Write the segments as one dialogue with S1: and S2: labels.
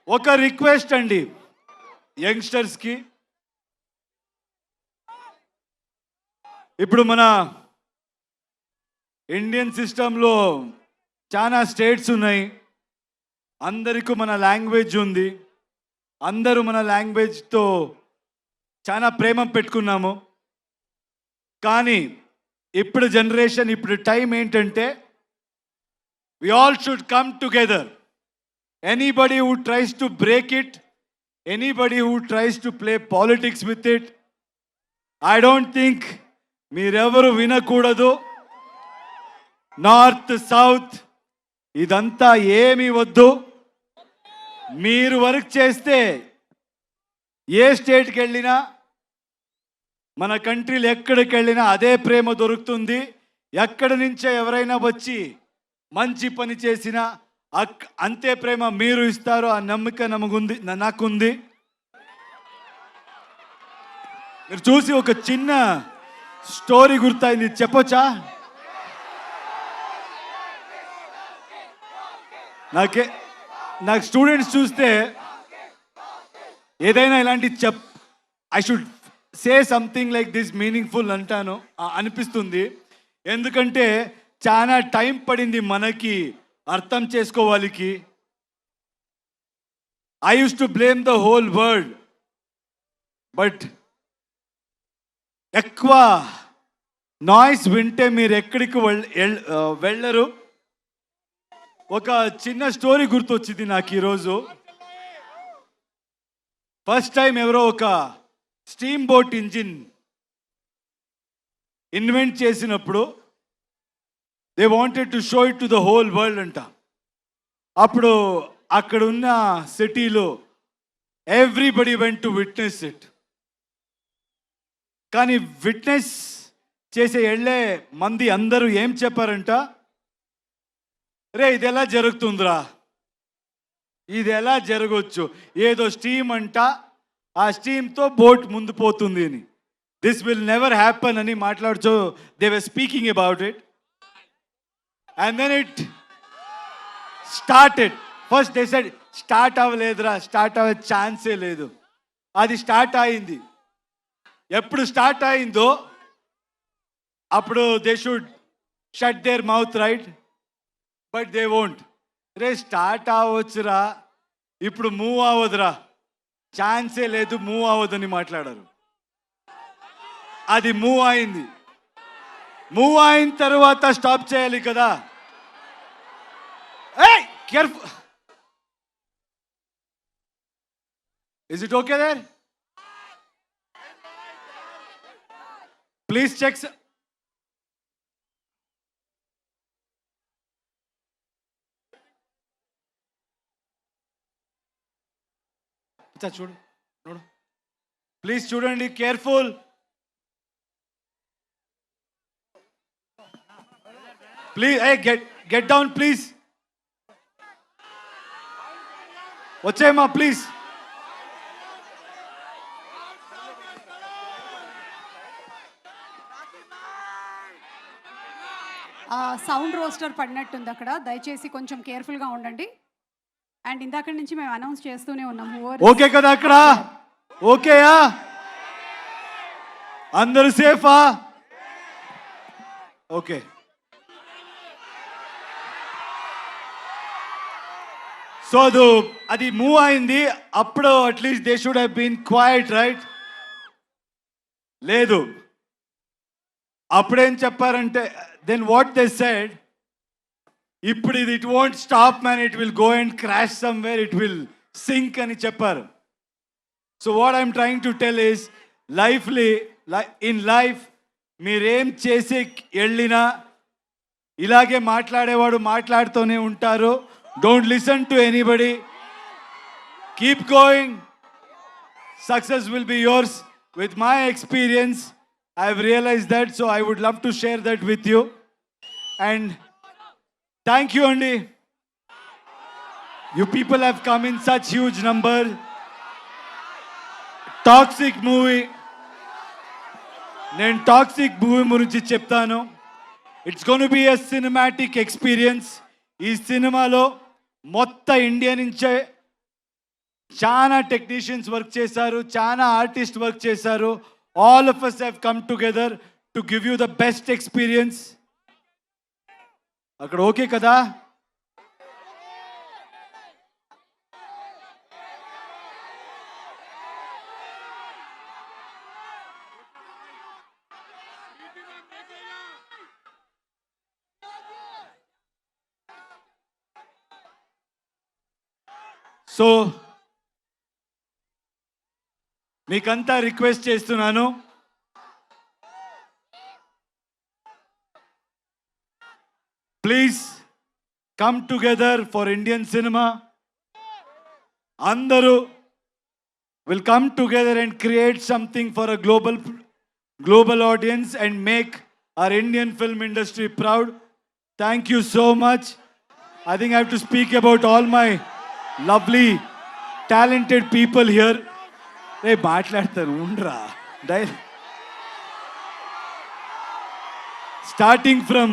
S1: ఒక రిక్వెస్ట్ అండి యంగ్స్టర్స్కి. ఇప్పుడు మన ఇండియన్ సిస్టంలో చాలా స్టేట్స్ ఉన్నాయి. అందరికీ మన లాంగ్వేజ్ ఉంది. అందరూ మన లాంగ్వేజ్తో చాలా ప్రేమ పెట్టుకున్నాము. కానీ ఇప్పుడు జనరేషన్, ఇప్పుడు టైం ఏంటంటే we all should come together. Anybody who tries to break it, anybody who tries to play politics with it, I don't think మీరెవరు వినకూడదు. నార్త్ సౌత్ ఇదంతా ఏమీ వద్దు. మీరు వర్క్ చేస్తే ఏ స్టేట్కి వెళ్ళినా, మన కంట్రీలు ఎక్కడికి వెళ్ళినా అదే ప్రేమ దొరుకుతుంది. ఎక్కడి నుంచే ఎవరైనా వచ్చి మంచి పని చేసినా అంతే ప్రేమ మీరు ఇస్తారు. ఆ నమ్మకం నాకుంది. మీరు చూసి ఒక చిన్న స్టోరీ గుర్తయింది, చెప్పొచ్చా? నాకు స్టూడెంట్స్ చూస్తే ఏదైనా ఇలాంటి I should say something like this meaningful అంటాను అనిపిస్తుంది. ఎందుకంటే చాలా టైం పడింది మనకి అర్థం చేసుకోవాలికి. I use to blame the whole world, but ఎక్కువ నాయిస్ వింటే మీరు ఎక్కడికి వెళ్ళరు. ఒక చిన్న స్టోరీ గుర్తొచ్చింది నాకు ఈరోజు. ఫస్ట్ టైం ఎవరో ఒక స్టీమ్ బోట్ ఇంజిన్ ఇన్వెంట్ చేసినప్పుడు they wanted to show it to the whole world అంట. అప్పుడు అక్కడ ఉన్న సిటీలో everybody went to witness it. కానీ విట్నెస్ చేసే వెళ్ళే మంది అందరూ ఏం చెప్పారంట, రే ఇది ఎలా జరుగుతుందిరా, ఇది ఎలా జరగవచ్చు, ఏదో స్టీమ్ అంట, ఆ స్టీమ్తో బోట్ ముందు పోతుంది అని, దిస్ విల్ నెవర్ హ్యాపన్ అని మాట్లాడుతూ they were speaking about it. And then it started. First they said start అవ్వలేదురా, స్టార్ట్ అవ్వే ఛాన్సే లేదు. అది స్టార్ట్ అయింది. ఎప్పుడు స్టార్ట్ అయిందో అప్పుడు they should shut their mouth, right? But they won't. రే స్టార్ట్ అవ్వచ్చురా, ఇప్పుడు మూవ్ అవ్వదురా, ఛాన్సే లేదు, మూవ్ అవ్వదని మాట్లాడారు. అది మూవ్ అయింది. మూవ్ అయిన తర్వాత స్టాప్ చేయాలి కదా. ఏయ్ careful, is it okay there? Please check. చూడు చూడు ప్లీజ్, చూడండి, careful. Please get down please. వచ్చేయమ్మా ప్లీజ్.
S2: సౌండ్ రోస్టర్ పడినట్టుంది అక్కడ, దయచేసి కొంచెం కేర్ఫుల్గా ఉండండి. అండ్ ఇందాక నుంచి మేము అనౌన్స్ చేస్తూనే ఉన్నాము.
S1: ఓకే కదా అక్కడ? ఓకేయా? అందరూ సేఫా? ఓకే. సో అది మూవ్ అయింది. అప్పుడు at least they should have been quiet, right? లేదు. అప్పుడేం చెప్పారంటే, దెన్ వాట్ దే సెడ్, ఇప్పుడు ఇది it won't stop man, it will go and crash somewhere, it will sink అని చెప్పారు. So what I'm trying to tell is, in life మీరేం చేసి వెళ్ళినా ఇలాగే మాట్లాడేవాడు మాట్లాడుతూనే ఉంటారు. Don't listen to anybody. Keep going. Success will be yours. With my experience, I've realized that, so I would love to share that with you. And thank you, Andy. You people have come in such huge number. Toxic movie. నేను Toxic movie గురించి చెప్తాను. It's gonna be a cinematic experience. ఈ సినిమాలో మొత్తం India నుంచే చాలా technicians work చేశారు, చాలా ఆర్టిస్ట్ వర్క్ చేశారు. All of us have come together to give you the best experience. అక్కడ ఓకే కదా? సో మీకంతా రిక్వెస్ట్ చేస్తున్నాను, please come together for Indian cinema. అందరూ will come together and create something for a global audience and make our Indian film industry proud. Thank you so much. I think I have to speak about all my lovely talented people here. Hey, మాట్లాడతాను ఉండరా. Starting from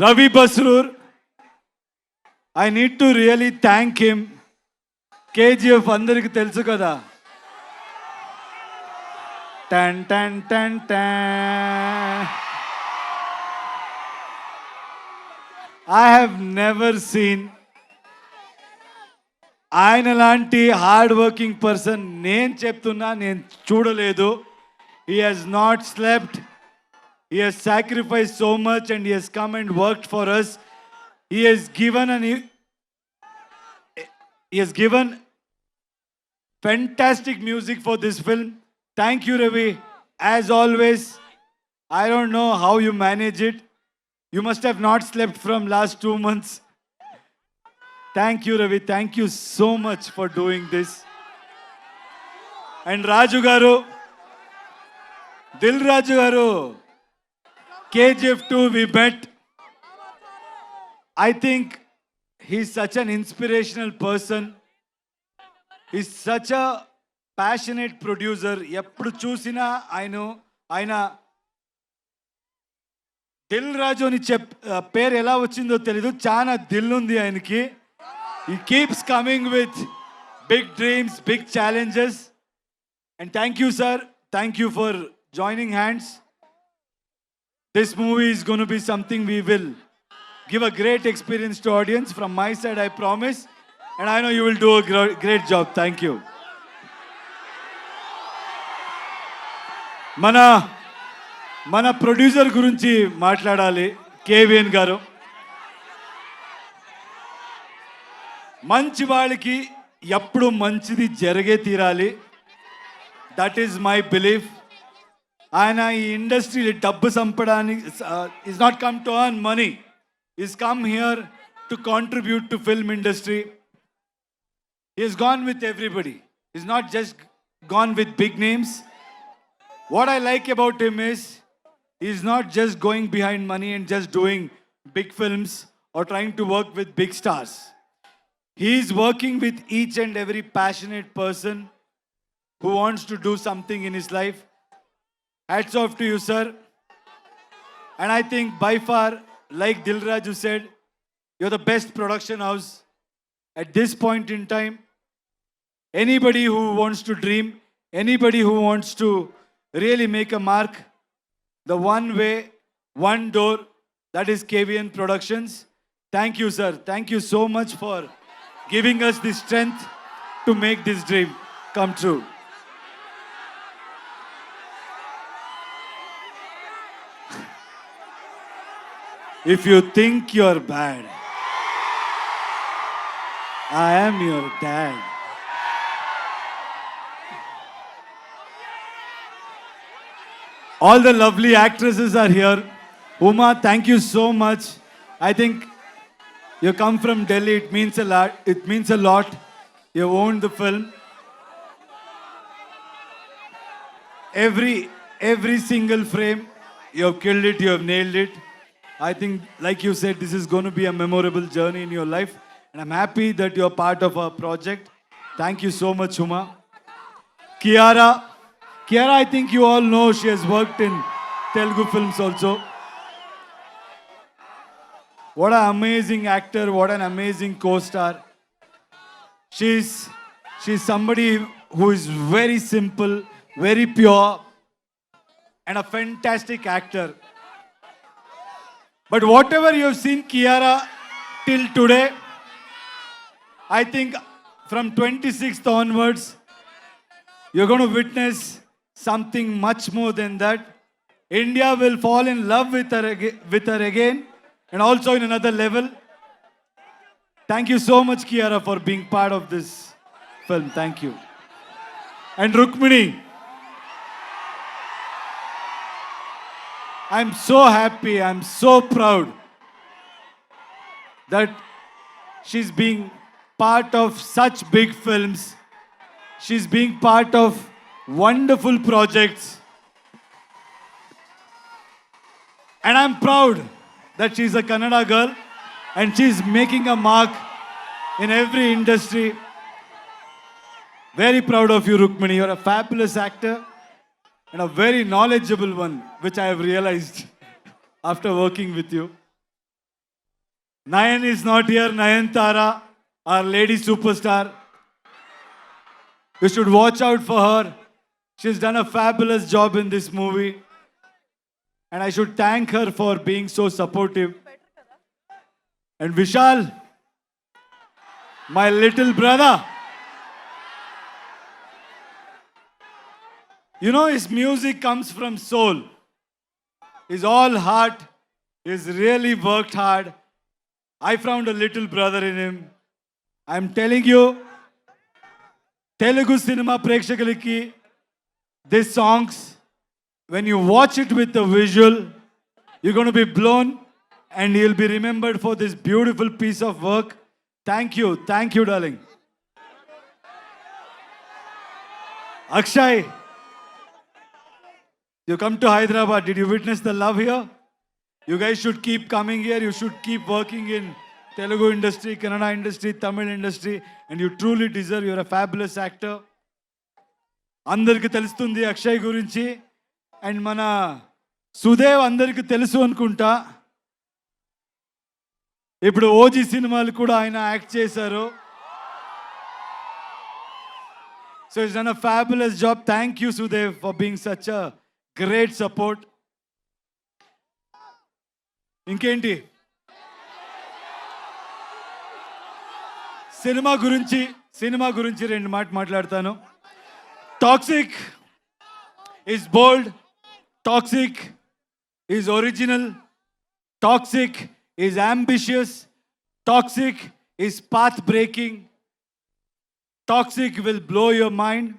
S1: Ravi Basrur, I need to really thank him. KGF అందరికి తెలుసు కదా. టన్ టన్ టన్ టన్. I have never seen ఆయన లాంటి hard working person నేను చెప్తున్నా, నేను చూడలేదు. He has not slept. He has sacrificed so much and he has come and worked for us. He has given fantastic music for this film. Thank you, Ravi. As always, I don't know how you manage it. You must have not slept from last 2 months. Thank you, Ravi. Thank you so much for doing this. And Raju garu, Dil Raju garu, KGF 2 we met. I think he's such an inspirational person. He's such a passionate producer. ఎప్పుడు చూసినా ఆయన దిల్ రాజు అని పేరు ఎలా వచ్చిందో తెలీదు, చాలా దిల్ ఉంది ఆయనకి. He keeps coming with big dreams, big challenges. And thank you, sir. Thank you for joining hands. This movie is going to be something we will give a great experience to audience. From my side, I promise. And I know you will do a great job. Thank you. మన producer గురించి మాట్లాడాలి. KVN గారు మంచి వాళ్ళకి ఎప్పుడు మంచిది జరిగే తీరాలి. That is my belief. ఆయన ఈ ఇండస్ట్రీ డబ్బు సంపడానికి is not come to earn money, is come here to contribute to film industry. He has gone with everybody. He's not just gone with big names. What I like about him is he's not just going behind money and just doing big films or trying to work with big stars. He's working with each and every passionate person who wants to do something in his life. Hats off to you, sir. And I think by far, like Dilraju said, you're the best production house at this point in time. Anybody who wants to dream, anybody who wants to really make a mark, the one way, one door, that is KVN Productions. Thank you, sir. Thank you so much for giving us the strength to make this dream come true. If you think you're bad, I am your dad. All the lovely actresses are here. Uma, thank you so much. I think you come from Delhi. It means a lot. It means a lot. You owned the film. Every single frame, you have killed it. You have nailed it. I think, like you said, this is going to be a memorable journey in your life. And I'm happy that you're part of our project. Thank you so much, Uma. Kiara, I think you all know she has worked in Telugu films also. What an amazing actor, what an amazing co-star. She's She's somebody who is very simple, very pure, and a fantastic actor. But whatever you have seen Kiara till today, I think from 26th onwards, you're going to witness something much more than that. India will fall in love with her again, and also in another level. Thank you so much, Kiara, for being part of this film. Thank you. And Rukmini, I'm so happy, I'm so proud that she's being part of such big films. She's being part of wonderful projects. And I'm proud that she's a Kannada girl and she's making a mark in every industry. Very proud of you, Rukmini. You're a fabulous actor and a very knowledgeable one, which I have realized after working with you. Nayan is not here. Nayantara, our lady superstar. You should watch out for her. She's done a fabulous job in this movie. And I should thank her for being so supportive. And Vishal, my little brother. You know, his music comes from soul. He's all heart. He's really worked hard. I found a little brother in him. I'm telling you, Telugu cinema ప్రేక్షకులకి these songs, when you watch it with the visual, you're going to be blown and you'll be remembered for this beautiful piece of work. Thank you, darling. Akshay, you come to Hyderabad. Did you witness the love here? You guys should keep coming here. You should keep working in Telugu industry, Kannada industry, Tamil industry, and you truly deserve. You're a fabulous actor. అందరికి తెలుస్తుంది అక్షయ్ గురించి, and మన సుదేవ్ అందరికి తెలుసు అనుకుంటా. ఇప్పుడు OG సినిమాలు కూడా ఆయన యాక్ట్ చేశారు. So it's done a fabulous job. Thank you Sudev for being such a great support. ఇంకేంటి సినిమా గురించి రెండు మాట్లాడతాను. Toxic is bold, toxic is original, toxic is ambitious, toxic is path breaking, toxic will blow your mind.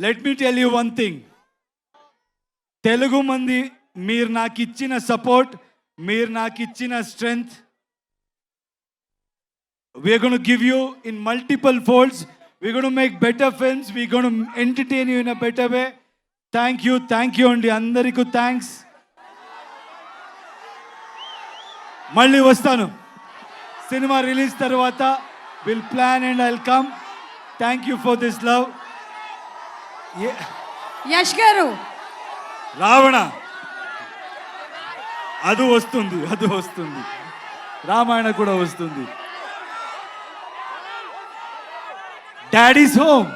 S1: Let me tell you one thing. Telugu mandi meer naaki ichchina support, meer naaki ichchina strength, we are going to give you in multiple folds. We're going to make better films. We're going to entertain you in a better way. Thank you అండి అందరికీ thanks. మళ్ళీ వస్తాను cinema release తర్వాత. Will plan and I'll come. Thank you for this love.
S2: Yash గారు,
S1: రావణ అది వస్తుంది. రామాయణ కూడా వస్తుంది. Daddy's home.